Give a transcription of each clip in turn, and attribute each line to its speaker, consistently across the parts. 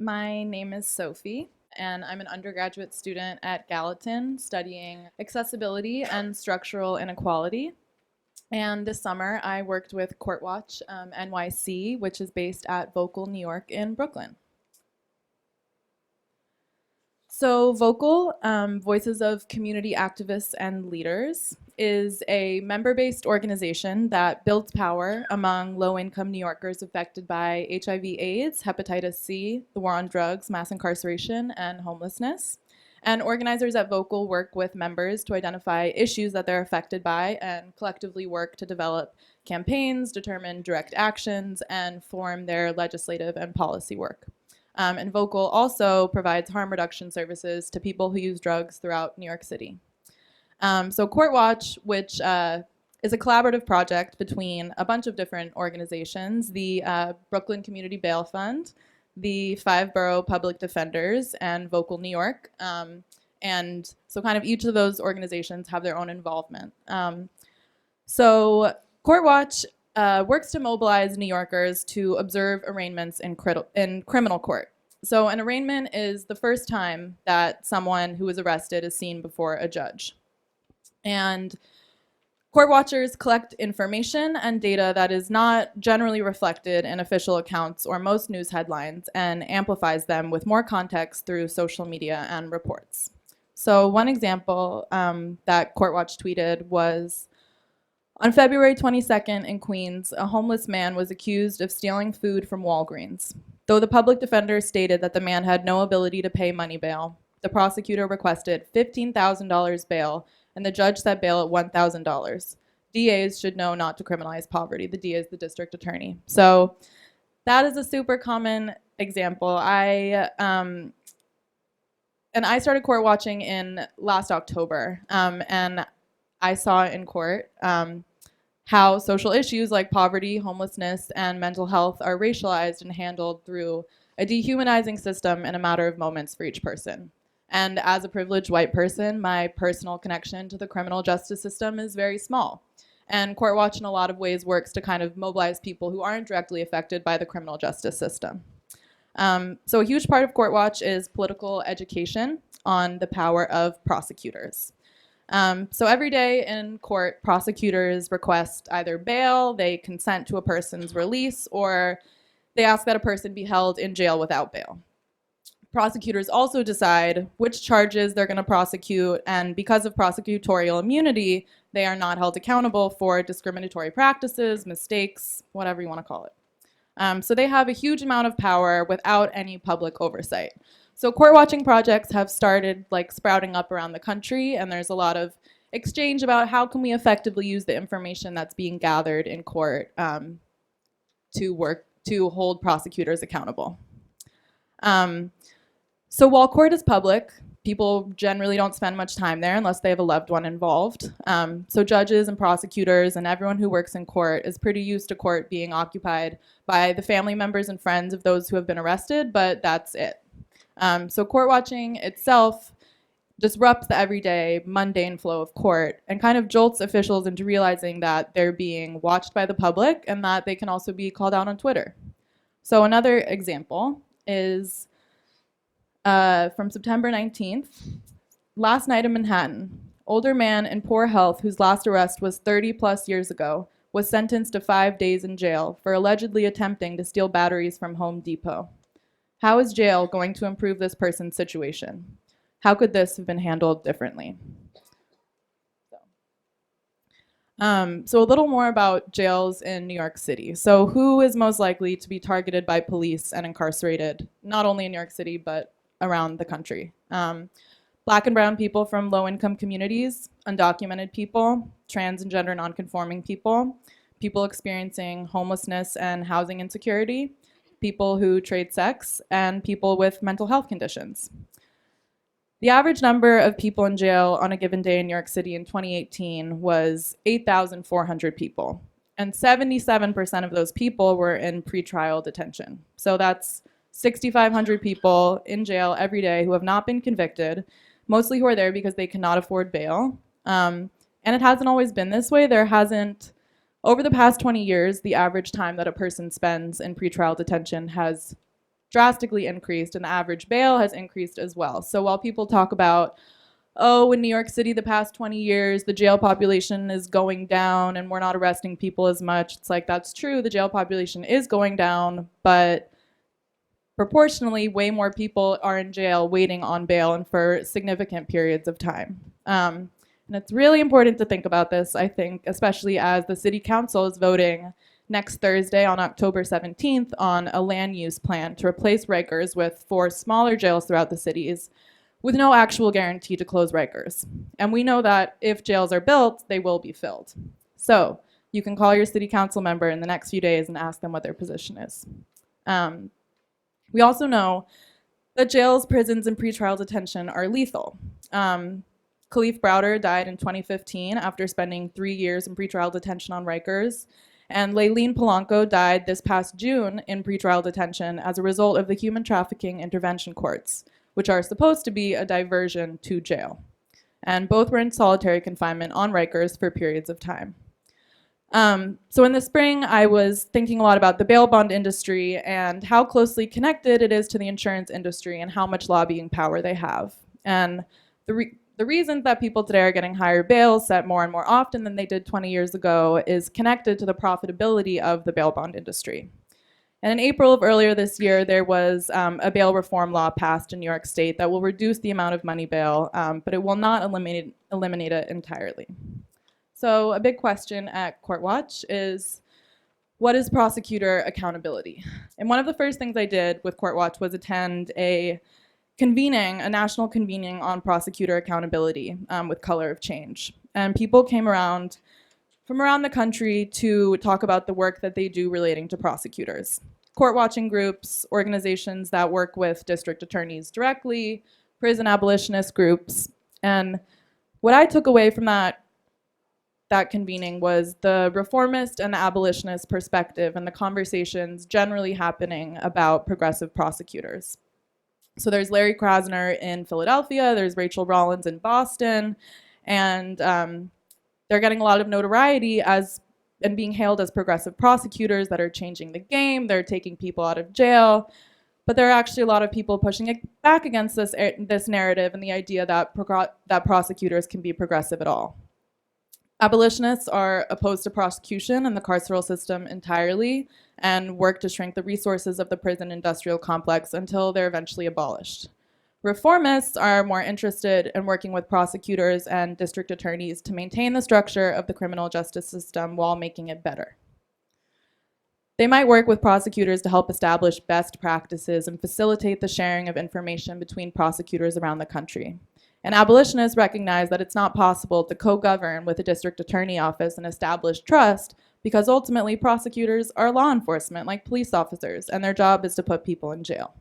Speaker 1: My name is Sophie, and I'm an undergraduate student at Gallatin studying accessibility and structural inequality. And this summer, I worked with Courtwatch NYC, which is based at Vocal, New York in Brooklyn. So Vocal, Voices of Community Activists and Leaders, is a member-based organization that builds power among low-income New Yorkers affected by HIV/AIDS, hepatitis C, the war on drugs, mass incarceration, and homelessness. And organizers at Vocal work with members to identify issues that they're affected by and collectively work to develop campaigns, determine direct actions, and form their legislative and policy work. And Vocal also provides harm reduction services to people who use drugs throughout New York City. So Courtwatch, which is a collaborative project between a bunch of different organizations, the Brooklyn Community Bail Fund, the 5 Borough Public Defenders, and Vocal New York. And so kind of each of those organizations have their own involvement. So Courtwatch works to mobilize New Yorkers to observe arraignments in criminal court. So an arraignment is the first time that someone who is arrested is seen before a judge. And court watchers collect information and data that is not generally reflected in official accounts or most news headlines and amplifies them with more context through social media and reports. So one example that Courtwatch tweeted was, on February 22nd in Queens, a homeless man was accused of stealing food from Walgreens. Though the public defender stated that the man had no ability to pay money bail, the prosecutor requested $15,000 bail, and the judge set bail at $1,000. DAs should know not to criminalize poverty. The DA is the district attorney. So that is a super common example. I started court watching in last October, and I saw in court how social issues like poverty, homelessness, and mental health are racialized and handled through a dehumanizing system in a matter of moments for each person. And as a privileged white person, my personal connection to the criminal justice system is very small. And Courtwatch in a lot of ways works to kind of mobilize people who aren't directly affected by the criminal justice system. So a huge part of Courtwatch is political education on the power of prosecutors. So every day in court, prosecutors request either bail, they consent to a person's release, or they ask that a person be held in jail without bail. Prosecutors also decide which charges they're going to prosecute, and because of prosecutorial immunity, they are not held accountable for discriminatory practices, mistakes, whatever you want to call it. So they have a huge amount of power without any public oversight. So court watching projects have started like sprouting up around the country, and there's a lot of exchange about how can we effectively use the information that's being gathered in court to hold prosecutors accountable. So while court is public, people generally don't spend much time there unless they have a loved one involved. So judges and prosecutors and everyone who works in court is pretty used to court being occupied by the family members and friends of those who have been arrested, but that's it. So court watching itself disrupts the everyday, mundane flow of court and kind of jolts officials into realizing that they're being watched by the public and that they can also be called out on Twitter. So another example is from September 19th. Last night in Manhattan, older man in poor health whose last arrest was 30 plus years ago was sentenced to 5 days in jail for allegedly attempting to steal batteries from Home Depot. How is jail going to improve this person's situation? How could this have been handled differently? So a little more about jails in New York City. So who is most likely to be targeted by police and incarcerated, not only in New York City, but around the country? Black and brown people from low-income communities, undocumented people, trans and gender nonconforming people, people experiencing homelessness and housing insecurity, people who trade sex, and people with mental health conditions. The average number of people in jail on a given day in New York City in 2018 was 8,400 people, and 77% of those people were in pretrial detention. So that's 6,500 people in jail every day who have not been convicted, mostly who are there because they cannot afford bail. And it hasn't always been this way. Over the past 20 years, the average time that a person spends in pretrial detention has drastically increased, and the average bail has increased as well. So while people talk about, oh, in New York City the past 20 years, the jail population is going down and we're not arresting people as much, it's like, that's true, the jail population is going down, but proportionally, way more people are in jail waiting on bail and for significant periods of time. And it's really important to think about this, I think, especially as the City Council is voting next Thursday on October 17th on a land use plan to replace Rikers with 4 smaller jails throughout the cities with no actual guarantee to close Rikers. And we know that if jails are built, they will be filled. So you can call your City Council member in the next few days and ask them what their position is. We also know that jails, prisons, and pretrial detention are lethal. Khalif Browder died in 2015 after spending 3 years in pretrial detention on Rikers, and Layleen Polanco died this past June in pretrial detention as a result of the human trafficking intervention courts, which are supposed to be a diversion to jail. And both were in solitary confinement on Rikers for periods of time. So in the spring, I was thinking a lot about the bail bond industry and how closely connected it is to the insurance industry and how much lobbying power they have. And the reason that people today are getting higher bails set more and more often than they did 20 years ago is connected to the profitability of the bail bond industry. And in April of earlier this year, there was a bail reform law passed in New York State that will reduce the amount of money bail, but it will not eliminate it entirely. So a big question at Court Watch is, what is prosecutor accountability? And one of the first things I did with Court Watch was attend a national convening on prosecutor accountability with Color of Change. And people came from around the country to talk about the work that they do relating to prosecutors. Court watching groups, organizations that work with district attorneys directly, prison abolitionist groups. And what I took away from that convening was the reformist and the abolitionist perspective and the conversations generally happening about progressive prosecutors. So there's Larry Krasner in Philadelphia, there's Rachel Rollins in Boston, and they're getting a lot of notoriety and being hailed as progressive prosecutors that are changing the game, they're taking people out of jail, but there are actually a lot of people pushing back against this narrative and the idea that prosecutors can be progressive at all. Abolitionists are opposed to prosecution and the carceral system entirely and work to shrink the resources of the prison industrial complex until they're eventually abolished. Reformists are more interested in working with prosecutors and district attorneys to maintain the structure of the criminal justice system while making it better. They might work with prosecutors to help establish best practices and facilitate the sharing of information between prosecutors around the country. And abolitionists recognize that it's not possible to co-govern with a district attorney office and establish trust because ultimately prosecutors are law enforcement like police officers and their job is to put people in jail.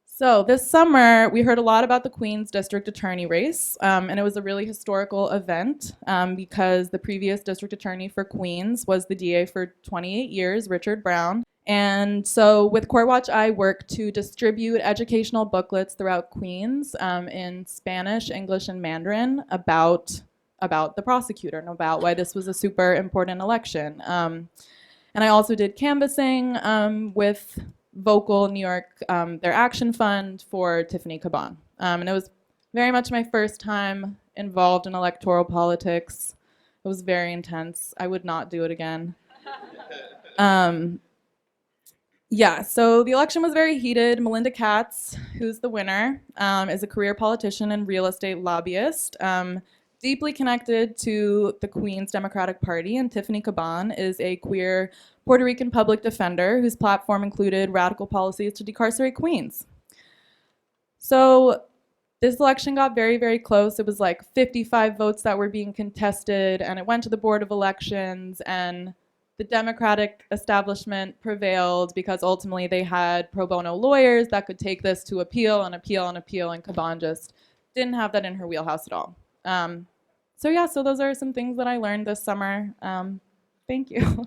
Speaker 1: So this summer we heard a lot about the Queens district attorney race and it was a really historical event because the previous district attorney for Queens was the DA for 28 years, Richard Brown. And so with Court Watch, I work to distribute educational booklets throughout Queens in Spanish, English, and Mandarin about the prosecutor and about why this was a super important election. And I also did canvassing with Vocal New York, their action fund for Tiffany Caban. And it was very much my first time involved in electoral politics. It was very intense. I would not do it again. Yeah, so the election was very heated. Melinda Katz, who's the winner, is a career politician and real estate lobbyist, deeply connected to the Queens Democratic Party, and Tiffany Caban is a queer Puerto Rican public defender whose platform included radical policies to decarcerate Queens. So this election got very, very close. It was like 55 votes that were being contested, and it went to the Board of Elections, and the Democratic establishment prevailed because ultimately they had pro bono lawyers that could take this to appeal and appeal and appeal, and Caban just didn't have that in her wheelhouse at all. So yeah, so those are some things that I learned this summer. Thank you.